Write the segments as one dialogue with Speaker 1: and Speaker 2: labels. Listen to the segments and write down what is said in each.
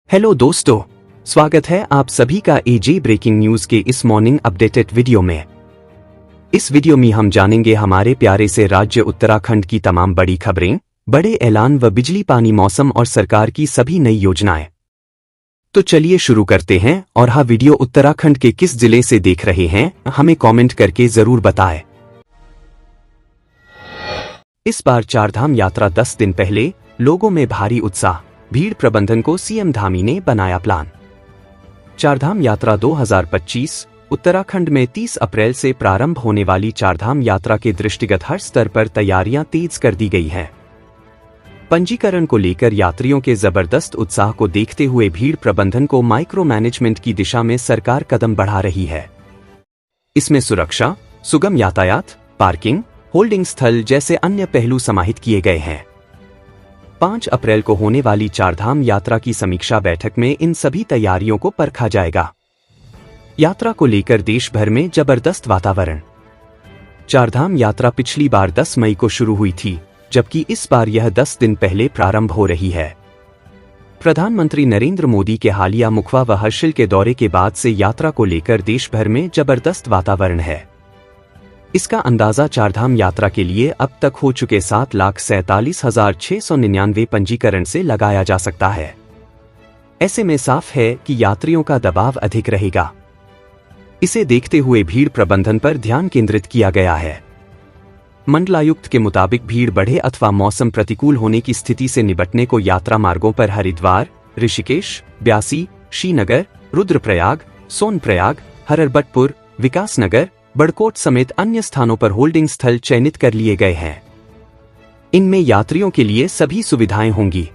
Speaker 1: Hello दोस्तों, स्वागत है आप सभी का एजे ब्रेकिंग न्यूज के इस मॉर्निंग अपडेटेड वीडियो में। इस वीडियो में हम जानेंगे हमारे प्यारे से राज्य उत्तराखंड की तमाम बड़ी खबरें, बड़े ऐलान व बिजली पानी मौसम और सरकार की सभी नई योजनाएं। तो चलिए शुरू करते हैं। और हाँ, वीडियो उत्तराखंड के किस जिले से देख रहे हैं हमें कमेंट करके जरूर बताएं। इस बार चारधाम यात्रा 10 दिन पहले, लोगों में भारी उत्साह, भीड़ प्रबंधन को सीएम धामी ने बनाया प्लान। चारधाम यात्रा 2025 उत्तराखंड में 30 अप्रैल से प्रारंभ होने वाली चारधाम यात्रा के दृष्टिगत हर स्तर पर तैयारियां तेज कर दी गई हैं। पंजीकरण को लेकर यात्रियों के जबरदस्त उत्साह को देखते हुए भीड़ प्रबंधन को माइक्रो मैनेजमेंट की दिशा में सरकार कदम बढ़ा रही है। इसमें सुरक्षा, सुगम यातायात, पार्किंग, होल्डिंग स्थल जैसे अन्य पहलू समाहित किए गए हैं। 5 अप्रैल को होने वाली चारधाम यात्रा की समीक्षा बैठक में इन सभी तैयारियों को परखा जाएगा। यात्रा को लेकर देश भर में जबरदस्त वातावरण। चारधाम यात्रा पिछली बार 10 मई को शुरू हुई थी, जबकि इस बार यह 10 दिन पहले प्रारंभ हो रही है। प्रधानमंत्री नरेंद्र मोदी के हालिया मुखवा व हर्षिल के दौरे के बाद से यात्रा को लेकर देश भर में जबरदस्त वातावरण है। इसका अंदाजा चारधाम यात्रा के लिए अब तक हो चुके 7,47,699 पंजीकरण से लगाया जा सकता है। ऐसे में साफ है कि यात्रियों का दबाव अधिक रहेगा। इसे देखते हुए भीड़ प्रबंधन पर ध्यान केंद्रित किया गया है। मंडलायुक्त के मुताबिक भीड़ बढ़े अथवा मौसम प्रतिकूल होने की स्थिति से निपटने को यात्रा मार्गों पर हरिद्वार, ऋषिकेश, ब्यासी, श्रीनगर, रुद्रप्रयाग, सोनप्रयाग, हररबटपुर, विकासनगर, बड़कोट समेत अन्य स्थानों पर होल्डिंग स्थल चयनित कर लिए गए हैं। इनमें यात्रियों के लिए सभी सुविधाएं होंगी।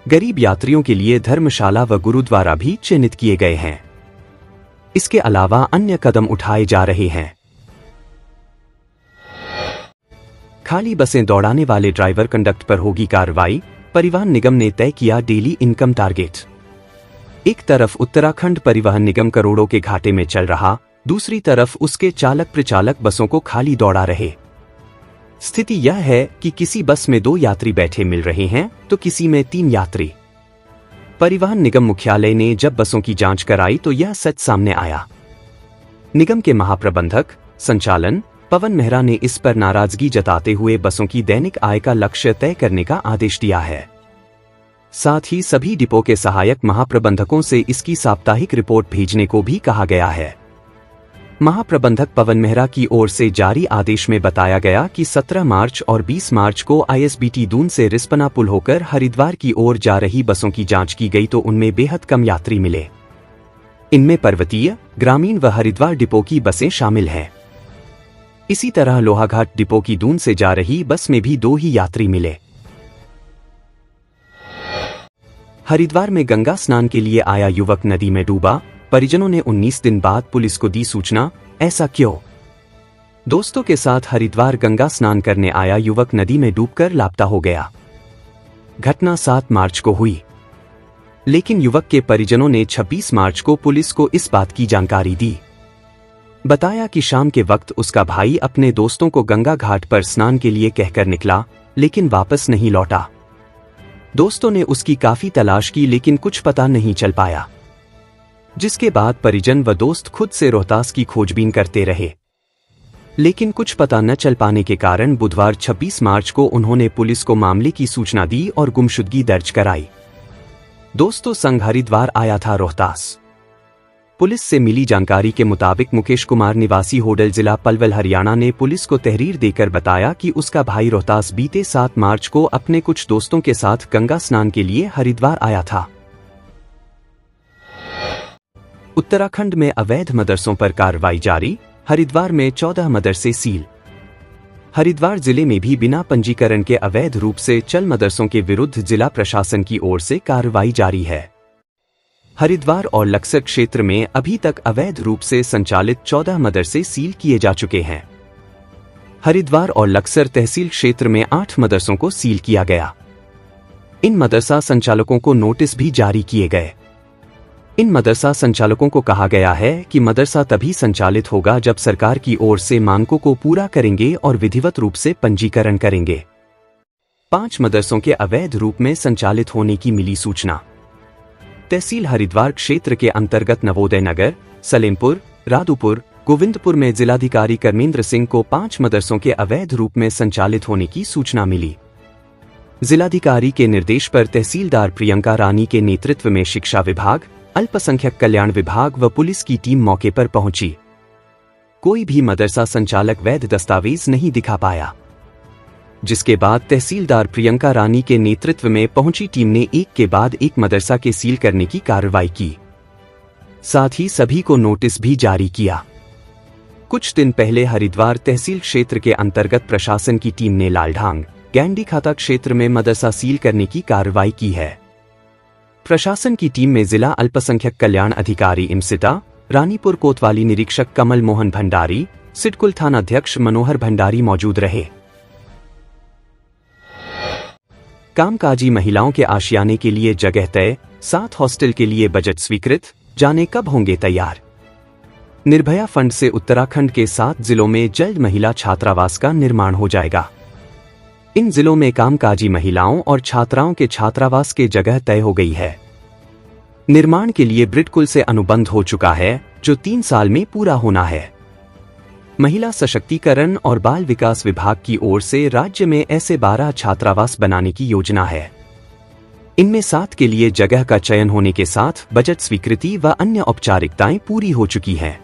Speaker 1: गरीब यात्रियों के लिए धर्मशाला व गुरुद्वारा भी चयनित किए गए हैं। इसके अलावा अन्य कदम उठाए जा रहे हैं। खाली बसें दौड़ाने वाले ड्राइवर कंडक्ट पर होगी कार्रवाई, परिवहन निगम ने तय किया डेली इनकम टारगेट। एक तरफ उत्तराखंड परिवहन निगम करोड़ों के घाटे में चल रहा, दूसरी तरफ उसके चालक प्रचालक बसों को खाली दौड़ा रहे। स्थिति यह है कि किसी बस में 2 यात्री बैठे मिल रहे हैं तो किसी में 3 यात्री। परिवहन निगम मुख्यालय ने जब बसों की जांच कराई तो यह सच सामने आया। निगम के महाप्रबंधक संचालन पवन मेहरा ने इस पर नाराजगी जताते हुए बसों की दैनिक आय का लक्ष्य तय करने का आदेश दिया है। साथ ही सभी डिपो के सहायक महाप्रबंधकों से इसकी साप्ताहिक रिपोर्ट भेजने को भी कहा गया है। महाप्रबंधक पवन मेहरा की ओर से जारी आदेश में बताया गया कि 17 मार्च और 20 मार्च को आईएसबीटी दून से रिस्पना पुल होकर हरिद्वार की ओर जा रही बसों की जांच की गई तो उनमें बेहद कम यात्री मिले। इनमें पर्वतीय, ग्रामीण व हरिद्वार डिपो की बसें शामिल हैं। इसी तरह लोहाघाट डिपो की दून से जा रही बस में भी 2 ही यात्री मिले। हरिद्वार में गंगा स्नान के लिए आया युवक नदी में डूबा, परिजनों ने 19 दिन बाद पुलिस को दी सूचना। ऐसा क्यों? दोस्तों के साथ हरिद्वार गंगा स्नान करने आया युवक नदी में डूबकर लापता हो गया। घटना 7 मार्च को हुई, लेकिन युवक के परिजनों ने 26 मार्च को पुलिस को इस बात की जानकारी दी। बताया कि शाम के वक्त उसका भाई अपने दोस्तों को गंगा घाट पर स्नान के लिए कहकर निकला, लेकिन वापस नहीं लौटा। दोस्तों ने उसकी काफी तलाश की लेकिन कुछ पता नहीं चल पाया, जिसके बाद परिजन व दोस्त खुद से रोहतास की खोजबीन करते रहे। लेकिन कुछ पता न चल पाने के कारण बुधवार 26 मार्च को उन्होंने पुलिस को मामले की सूचना दी और गुमशुदगी दर्ज कराई। दोस्तों संग हरिद्वार आया था रोहतास। पुलिस से मिली जानकारी के मुताबिक मुकेश कुमार निवासी होडल जिला पलवल हरियाणा ने पुलिस को तहरीर देकर बताया कि उसका भाई रोहतास बीते 7 मार्च को अपने कुछ दोस्तों के साथ गंगा स्नान के लिए हरिद्वार आया था। उत्तराखंड में अवैध मदरसों पर कार्रवाई जारी, हरिद्वार में 14 मदरसे सील। हरिद्वार जिले में भी बिना पंजीकरण के अवैध रूप से चल मदरसों के विरुद्ध जिला प्रशासन की ओर से कार्रवाई जारी है। हरिद्वार और लक्सर क्षेत्र में अभी तक अवैध रूप से संचालित 14 मदरसे सील किए जा चुके हैं। हरिद्वार और लक्सर तहसील क्षेत्र में 8 मदरसों को सील किया गया। इन मदरसा संचालकों को नोटिस भी जारी किए गए। इन मदरसा संचालकों को कहा गया है कि मदरसा तभी संचालित होगा जब सरकार की ओर से मानकों को पूरा करेंगे और विधिवत रूप से पंजीकरण करेंगे। 5 मदरसों के अवैध रूप में संचालित होने की मिली सूचना। तहसील हरिद्वार क्षेत्र के अंतर्गत नवोदय नगर, सलेमपुर, रादुपुर, गोविंदपुर में जिलाधिकारी कर्मेंद्र सिंह को 5 मदरसों के अवैध रूप में संचालित होने की सूचना मिली। जिलाधिकारी के निर्देश पर तहसीलदार प्रियंका रानी के नेतृत्व में शिक्षा विभाग, अल्पसंख्यक कल्याण विभाग व पुलिस की टीम मौके पर पहुंची। कोई भी मदरसा संचालक वैध दस्तावेज नहीं दिखा पाया, जिसके बाद तहसीलदार प्रियंका रानी के नेतृत्व में पहुंची टीम ने एक के बाद एक मदरसा के सील करने की कार्रवाई की। साथ ही सभी को नोटिस भी जारी किया। कुछ दिन पहले हरिद्वार तहसील क्षेत्र के अंतर्गत प्रशासन की टीम ने लालढांग, गैंडी खाता क्षेत्र में मदरसा सील करने की कार्रवाई की है। प्रशासन की टीम में जिला अल्पसंख्यक कल्याण अधिकारी इमसिटा, रानीपुर कोतवाली निरीक्षक कमल मोहन भंडारी, सिडकुल थानाध्यक्ष मनोहर भंडारी मौजूद रहे। कामकाजी महिलाओं के आशियाने के लिए जगह तय, 7 हॉस्टल के लिए बजट स्वीकृत, जाने कब होंगे तैयार। निर्भया फंड से उत्तराखंड के 7 जिलों में जल्द महिला छात्रावास का निर्माण हो जाएगा। इन जिलों में कामकाजी महिलाओं और छात्राओं के छात्रावास के जगह तय हो गई है। निर्माण के लिए ब्रिडकुल से अनुबंध हो चुका है, जो 3 साल में पूरा होना है। महिला सशक्तिकरण और बाल विकास विभाग की ओर से राज्य में ऐसे 12 छात्रावास बनाने की योजना है। इनमें 7 के लिए जगह का चयन होने के साथ बजट स्वीकृति व अन्य औपचारिकताएं पूरी हो चुकी हैं।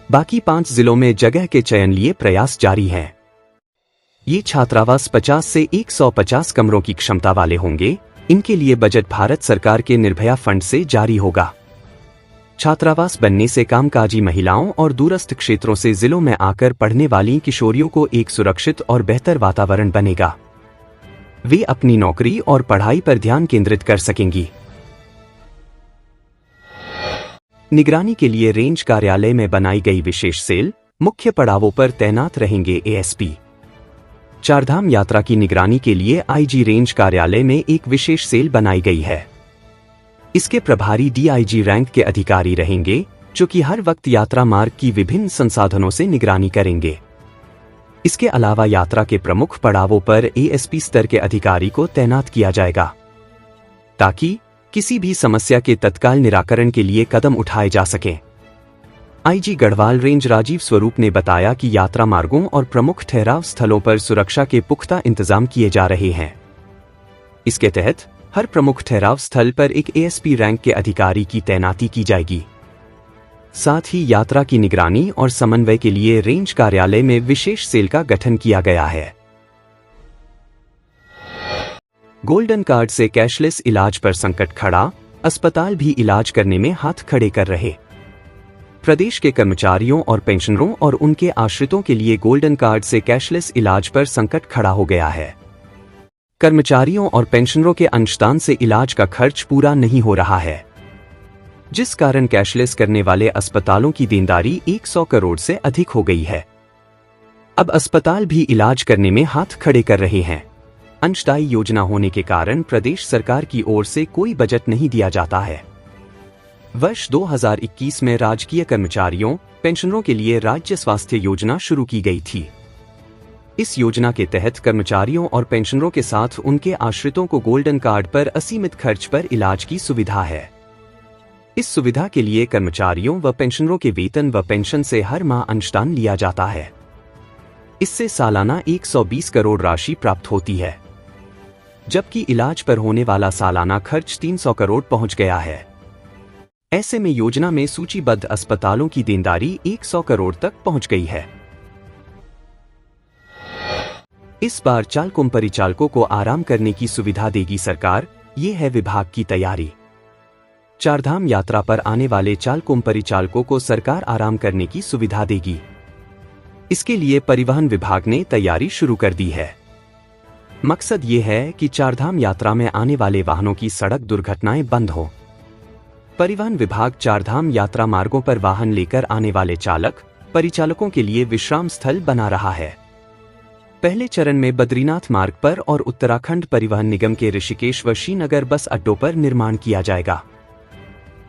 Speaker 1: बाकी 5 जिलों में जगह के चयन लिए प्रयास जारी हैं। ये छात्रावास 50 से 150 कमरों की क्षमता वाले होंगे। इनके लिए बजट भारत सरकार के निर्भया फंड से जारी होगा। छात्रावास बनने से कामकाजी महिलाओं और दूरस्थ क्षेत्रों से जिलों में आकर पढ़ने वाली किशोरियों को एक सुरक्षित और बेहतर वातावरण बनेगा। वे अपनी नौकरी और पढ़ाई पर ध्यान केंद्रित कर सकेंगी। निगरानी के लिए रेंज कार्यालय में बनाई गई विशेष सेल, मुख्य पड़ावों पर तैनात रहेंगे एएसपी। चारधाम यात्रा की निगरानी के लिए आईजी रेंज कार्यालय में एक विशेष सेल बनाई गई है। इसके प्रभारी डीआईजी रैंक के अधिकारी रहेंगे, जो कि हर वक्त यात्रा मार्ग की विभिन्न संसाधनों से निगरानी करेंगे। इसके अलावा यात्रा के प्रमुख पड़ावों पर एएसपी स्तर के अधिकारी को तैनात किया जाएगा, ताकि किसी भी समस्या के तत्काल निराकरण के लिए कदम उठाए जा सकें। आईजी गढ़वाल रेंज राजीव स्वरूप ने बताया कि यात्रा मार्गों और प्रमुख ठहराव स्थलों पर सुरक्षा के पुख्ता इंतजाम किए जा रहे हैं। इसके तहत हर प्रमुख ठहराव स्थल पर एक एएसपी रैंक के अधिकारी की तैनाती की जाएगी। साथ ही यात्रा की निगरानी और समन्वय के लिए रेंज कार्यालय में विशेष सेल का गठन किया गया है। गोल्डन कार्ड से कैशलेस इलाज पर संकट खड़ा, अस्पताल भी इलाज करने में हाथ खड़े कर रहे। प्रदेश के कर्मचारियों और पेंशनरों और उनके आश्रितों के लिए गोल्डन कार्ड से कैशलेस इलाज पर संकट खड़ा हो गया है। कर्मचारियों और पेंशनरों के अंशदान से इलाज का खर्च पूरा नहीं हो रहा है, जिस कारण कैशलेस करने वाले अस्पतालों की देनदारी 100 करोड़ से अधिक हो गई है। अब अस्पताल भी इलाज करने में हाथ खड़े कर रहे हैं। अंशदायी योजना होने के कारण प्रदेश सरकार की ओर से कोई बजट नहीं दिया जाता है। वर्ष 2021 में राजकीय कर्मचारियों, पेंशनरों के लिए राज्य स्वास्थ्य योजना शुरू की गई थी। इस योजना के तहत कर्मचारियों और पेंशनरों के साथ उनके आश्रितों को गोल्डन कार्ड पर असीमित खर्च पर इलाज की सुविधा है। इस सुविधा के लिए कर्मचारियों व पेंशनरों के वेतन व पेंशन से हर माह अंशदान लिया जाता है। इससे सालाना 120 करोड़ राशि प्राप्त होती है, जबकि इलाज पर होने वाला सालाना खर्च 300 करोड़ पहुंच गया है। ऐसे में योजना में सूचीबद्ध अस्पतालों की देनदारी 100 करोड़ तक पहुंच गई है। इस बार चालकों परिचालकों को आराम करने की सुविधा देगी सरकार, ये है विभाग की तैयारी। चारधाम यात्रा पर आने वाले चालकों परिचालकों को सरकार आराम करने की सुविधा देगी। इसके लिए परिवहन विभाग ने तैयारी शुरू कर दी है। मकसद ये है कि चारधाम यात्रा में आने वाले वाहनों की सड़क दुर्घटनाएं बंद हो। परिवहन विभाग चारधाम यात्रा मार्गों पर वाहन लेकर आने वाले चालक परिचालकों के लिए विश्राम स्थल बना रहा है। पहले चरण में बद्रीनाथ मार्ग पर और उत्तराखंड परिवहन निगम के ऋषिकेश व श्रीनगर बस अड्डों पर निर्माण किया जाएगा।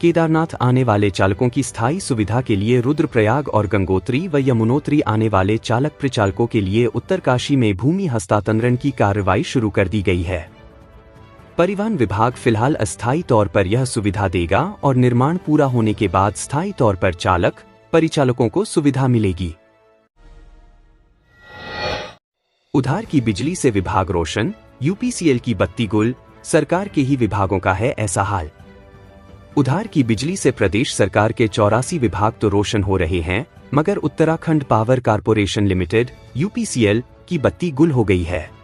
Speaker 1: केदारनाथ आने वाले चालकों की स्थायी सुविधा के लिए रुद्रप्रयाग और गंगोत्री व यमुनोत्री आने वाले चालक परिचालकों के लिए उत्तरकाशी में भूमि हस्तांतरण की कार्रवाई शुरू कर दी गई है। परिवहन विभाग फिलहाल अस्थायी तौर पर यह सुविधा देगा और निर्माण पूरा होने के बाद स्थायी तौर पर चालक परिचालकों को सुविधा मिलेगी। उधार की बिजली से विभाग रोशन, यूपीसीएल की बत्ती गुल, सरकार के ही विभागों का है ऐसा हाल। उधार की बिजली से प्रदेश सरकार के 84 विभाग तो रोशन हो रहे हैं, मगर Uttarakhand power corporation limited UPCL की बत्ती गुल हो गई है।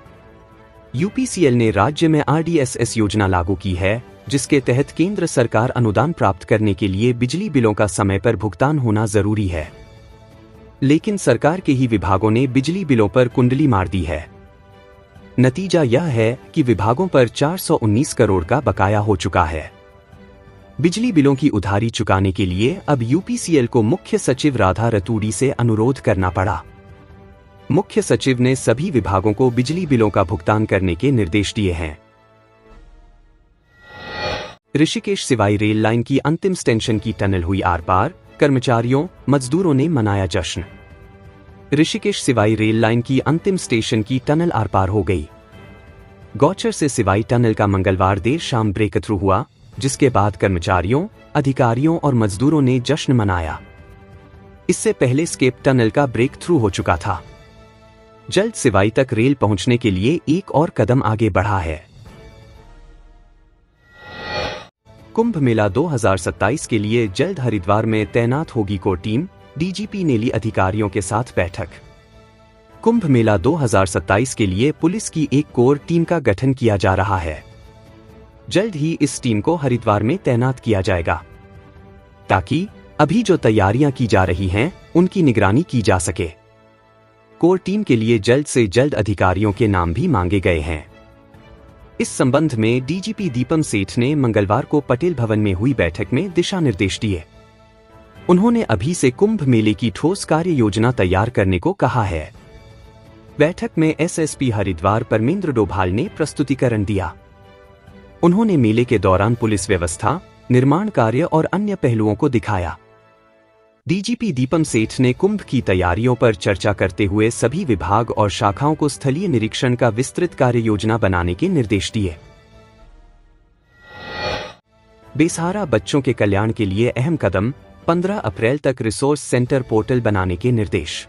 Speaker 1: यूपीसीएल ने राज्य में आरडीएसएस योजना लागू की है, जिसके तहत केंद्र सरकार अनुदान प्राप्त करने के लिए बिजली बिलों का समय पर भुगतान होना जरूरी है। लेकिन सरकार के ही विभागों ने बिजली बिलों पर कुंडली मार दी है। नतीजा यह है कि विभागों पर 419 करोड़ का बकाया हो चुका है। बिजली बिलों की उधारी चुकाने के लिए अब यूपीसीएल को मुख्य सचिव राधा रतूड़ी से अनुरोध करना पड़ा। मुख्य सचिव ने सभी विभागों को बिजली बिलों का भुगतान करने के निर्देश दिए हैं। ऋषिकेश सिवाई रेल लाइन की अंतिम स्टेशन की टनल हुई आर पार, कर्मचारियों मजदूरों ने मनाया जश्न। ऋषिकेश सिवाई रेल लाइन की अंतिम स्टेशन की टनल आर पार हो गई। गौचर से सिवाई टनल का मंगलवार देर शाम ब्रेक थ्रू हुआ, जिसके बाद कर्मचारियों, अधिकारियों और मजदूरों ने जश्न मनाया। इससे पहले स्केप टनल का ब्रेक थ्रू हो चुका था। जल्द सिवाई तक रेल पहुंचने के लिए एक और कदम आगे बढ़ा है। कुंभ मेला 2027 के लिए जल्द हरिद्वार में तैनात होगी कोर टीम, डीजीपी ने ली अधिकारियों के साथ बैठक। कुंभ मेला 2027 के लिए पुलिस की एक कोर टीम का गठन किया जा रहा है। जल्द ही इस टीम को हरिद्वार में तैनात किया जाएगा, ताकि अभी जो तैयारियां की जा रही हैं, उनकी निगरानी की जा सके। कोर टीम के लिए जल्द से जल्द अधिकारियों के नाम भी मांगे गए हैं। इस संबंध में डीजीपी दीपम सेठ ने मंगलवार को पटेल भवन में हुई बैठक में दिशा निर्देश दिए। उन्होंने अभी से कुंभ मेले की ठोस कार्य योजना तैयार करने को कहा है। बैठक में एसएसपी हरिद्वार परमेंद्र डोभाल ने प्रस्तुतिकरण दिया। उन्होंने मेले के दौरान पुलिस व्यवस्था, निर्माण कार्य और अन्य पहलुओं को दिखाया। डीजीपी दीपम सेठ ने कुंभ की तैयारियों पर चर्चा करते हुए सभी विभाग और शाखाओं को स्थलीय निरीक्षण का विस्तृत कार्य योजना बनाने के निर्देश दिए। बेसहारा बच्चों के कल्याण के लिए अहम कदम, 15 अप्रैल तक रिसोर्स सेंटर पोर्टल बनाने के निर्देश।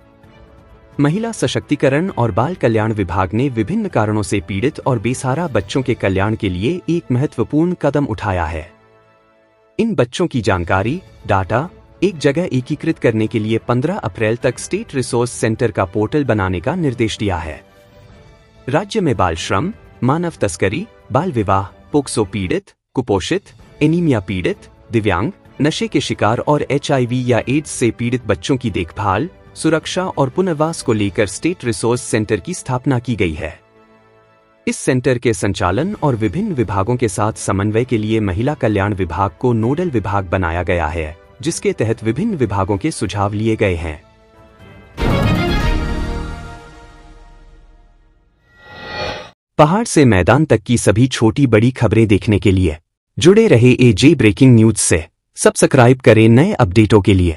Speaker 1: महिला सशक्तिकरण और बाल कल्याण विभाग ने विभिन्न कारणों से पीड़ित और बेसहारा बच्चों के कल्याण के लिए एक महत्वपूर्ण कदम उठाया है। इन बच्चों की जानकारी, डाटा एक जगह एकीकृत करने के लिए 15 अप्रैल तक स्टेट रिसोर्स सेंटर का पोर्टल बनाने का निर्देश दिया है। राज्य में बाल श्रम, मानव तस्करी, बाल विवाह, पोक्सो पीड़ित, कुपोषित, एनीमिया पीड़ित, दिव्यांग, नशे के शिकार और HIV या एड्स से पीड़ित बच्चों की देखभाल, सुरक्षा और पुनर्वास को लेकर स्टेट रिसोर्स सेंटर की स्थापना की गई है। इस सेंटर के संचालन और विभिन्न विभागों के साथ समन्वय के लिए महिला कल्याण विभाग को नोडल विभाग बनाया गया है, जिसके तहत विभिन्न विभागों के सुझाव लिए गए हैं। पहाड़ से मैदान तक की सभी छोटी बड़ी खबरें देखने के लिए जुड़े रहे AJ ब्रेकिंग न्यूज से। सब्सक्राइब करें नए अपडेटों के लिए।